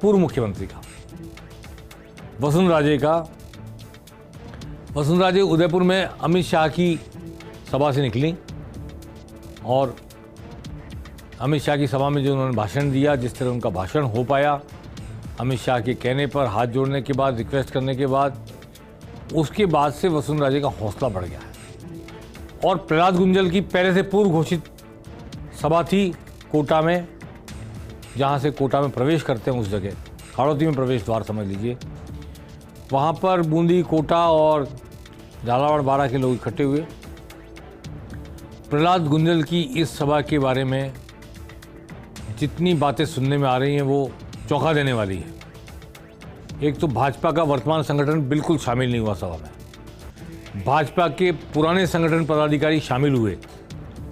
पूर्व मुख्यमंत्री का, वसुंधरा राजे उदयपुर में अमित शाह की सभा से निकली और अमित शाह की सभा में जो उन्होंने भाषण दिया, जिस तरह उनका भाषण हो पाया, अमित शाह के कहने पर, हाथ जोड़ने के बाद, रिक्वेस्ट करने के बाद, उसके बाद से वसुंधरा राजे का हौसला बढ़ गया है। और प्रहलाद गुंजल की पहले से पूर्व घोषित सभा थी कोटा में, जहाँ से कोटा में प्रवेश करते हैं उस जगह, हाड़ौती में प्रवेश द्वार समझ लीजिए, वहाँ पर बूंदी, कोटा और झालावाड़, बारां के लोग इकट्ठे हुए। प्रहलाद गुंजल की इस सभा के बारे में जितनी बातें सुनने में आ रही हैं वो चौंका देने वाली है। एक तो भाजपा का वर्तमान संगठन बिल्कुल शामिल नहीं हुआ सभा में, भाजपा के पुराने संगठन पदाधिकारी शामिल हुए,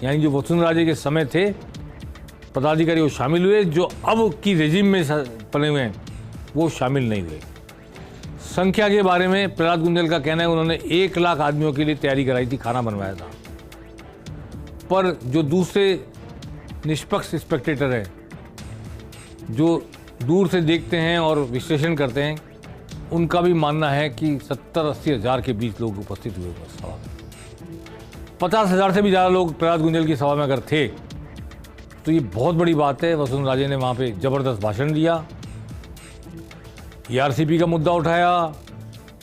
यानी जो वसुंधरा राजे के समय थे पदाधिकारी वो शामिल हुए, जो अब की रेजिम में बने हुए हैं वो शामिल नहीं हुए। संख्या के बारे में प्रहलाद गुंजल का कहना है उन्होंने 1 लाख आदमियों के लिए तैयारी कराई थी, खाना बनवाया था, पर जो दूसरे निष्पक्ष स्पेक्टेटर हैं, जो दूर से देखते हैं और विश्लेषण करते हैं, उनका भी मानना है कि 70-80 हज़ार के बीच लोग उपस्थित हुए उस सभा में। 50,000 से भी ज़्यादा लोग प्रहलाद गुंजल की सभा में अगर थे तो ये बहुत बड़ी बात है। वसुंधरा राजे ने वहाँ पे ज़बरदस्त भाषण दिया, ERCP का मुद्दा उठाया,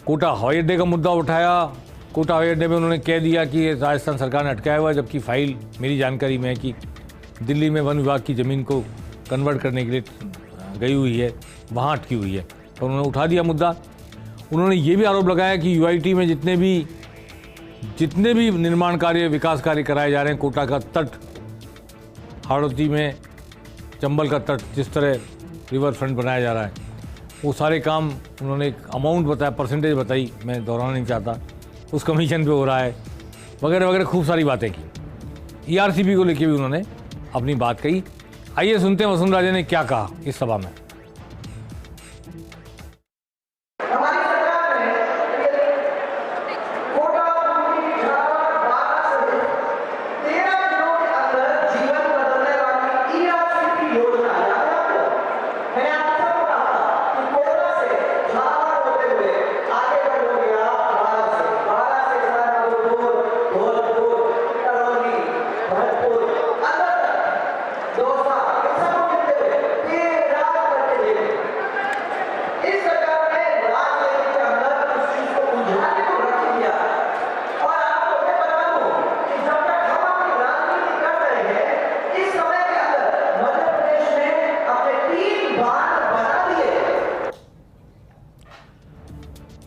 कोटा हवाई अड्डे का मुद्दा उठाया। कोटा हवाई अड्डे में उन्होंने कह दिया कि राजस्थान सरकार ने अटकाया हुआ है, जबकि फाइल मेरी जानकारी में है कि दिल्ली में वन विभाग की ज़मीन को कन्वर्ट करने के लिए गई हुई है, वहाँ अटकी हुई है, तो उन्होंने उठा दिया मुद्दा। उन्होंने ये भी आरोप लगाया कि UIT में जितने भी निर्माण कार्य, विकास कार्य कराए जा रहे हैं, कोटा का तट, हाड़ौती में चंबल का तट, जिस तरह रिवर फ्रंट बनाया जा रहा है, वो सारे काम उन्होंने एक अमाउंट बताया, परसेंटेज बताई, मैं दोहराना नहीं चाहता, उस कमीशन पे हो रहा है, वगैरह वगैरह खूब सारी बातें की। ERCP को लेके भी उन्होंने अपनी बात कही। आइए सुनते हैं वसुंधरा राजे ने क्या कहा इस सभा में।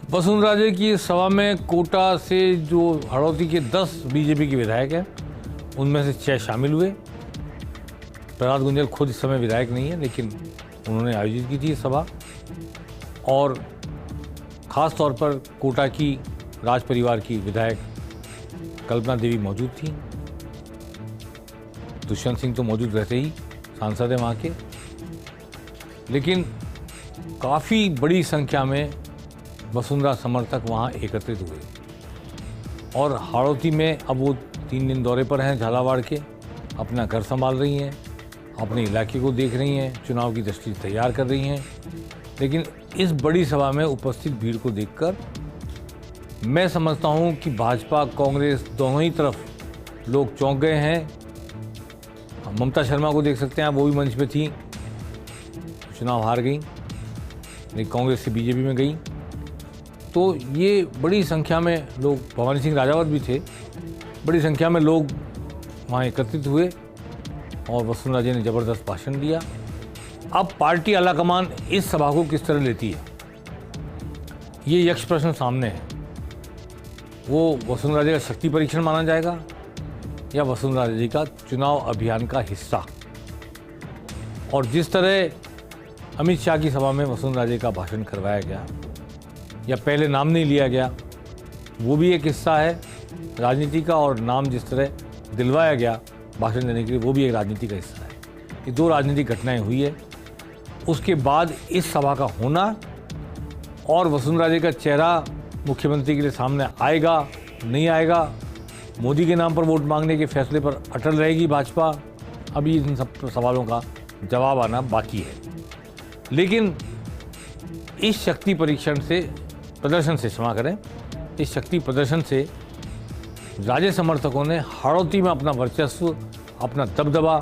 वसुंधरा राजे की सभा में कोटा से जो हाड़ौती के 10 BJP के विधायक हैं, उनमें से 6 शामिल हुए। प्रहलाद गुंजल खुद इस समय विधायक नहीं है, लेकिन उन्होंने आयोजित की थी सभा, और ख़ास तौर पर कोटा की राज परिवार की विधायक कल्पना देवी मौजूद थी। दुष्यंत सिंह तो मौजूद रहते ही, सांसद हैं वहाँ के, लेकिन काफ़ी बड़ी संख्या में वसुंधरा समर्थक वहाँ एकत्रित हुए। और हाड़ौती में अब वो 3 दिन दौरे पर हैं झालावाड़ के, अपना घर संभाल रही हैं, अपने इलाके को देख रही हैं, चुनाव की दृष्टि तैयार कर रही हैं। लेकिन इस बड़ी सभा में उपस्थित भीड़ को देखकर मैं समझता हूँ कि भाजपा, कांग्रेस दोनों ही तरफ लोग चौंक गए हैं। ममता शर्मा को देख सकते हैं, वो भी मंच पे थी, चुनाव हार गई, लेकिन कांग्रेस से BJP में गई। तो ये बड़ी संख्या में लोग, भवानी सिंह राजावत भी थे, बड़ी संख्या में लोग वहाँ एकत्रित हुए और वसुंधरा राजे ने ज़बरदस्त भाषण दिया। अब पार्टी आलाकमान इस सभा को किस तरह लेती है, ये यक्ष प्रश्न सामने है। वो वसुंधरा राजे का शक्ति परीक्षण माना जाएगा या वसुंधरा राजे का चुनाव अभियान का हिस्सा। और जिस तरह अमित शाह की सभा में वसुंधरा राजे का भाषण करवाया गया या पहले नाम नहीं लिया गया, वो भी एक हिस्सा है राजनीति का, और नाम जिस तरह दिलवाया गया भाषण देने के लिए, वो भी एक राजनीति का हिस्सा है। ये 2 राजनीतिक घटनाएं हुई है। उसके बाद इस सभा का होना और वसुंधरा राजे का चेहरा मुख्यमंत्री के लिए सामने आएगा नहीं आएगा, मोदी के नाम पर वोट मांगने के फैसले पर अटल रहेगी भाजपा, अभी इन सब सवालों का जवाब आना बाकी है। लेकिन इस शक्ति परीक्षण से, प्रदर्शन से, क्षमा करें, इस शक्ति प्रदर्शन से राजे समर्थकों ने हाड़ौती में अपना वर्चस्व, अपना दबदबा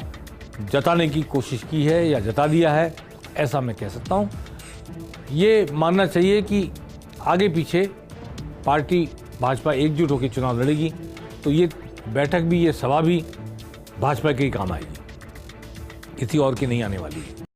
जताने की कोशिश की है या जता दिया है, ऐसा मैं कह सकता हूँ। ये मानना चाहिए कि आगे पीछे पार्टी भाजपा एकजुट होकर चुनाव लड़ेगी, तो ये बैठक भी, ये सभा भी भाजपा के ही काम आएगी, किसी और की नहीं आने वाली है।